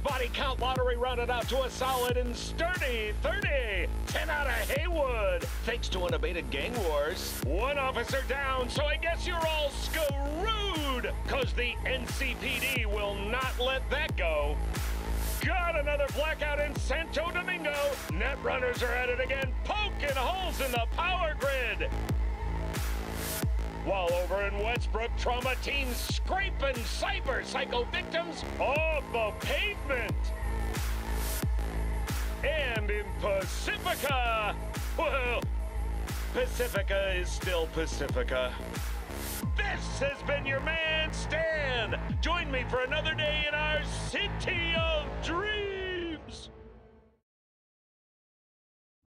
body count lottery rounded out to a solid and sturdy 30. 10 out of Haywood, thanks to unabated gang wars. One officer down, so I guess you're all screwed, cause the NCPD will not let that go. Got another blackout in Santo Domingo. Net runners are at it again, poking holes in the power grid. While over in Westbrook, trauma teams scraping cyber psycho victims off the pavement. And in Pacifica, well, Pacifica is still Pacifica. This has been your man, Stan. Join me for another day in our city of dreams.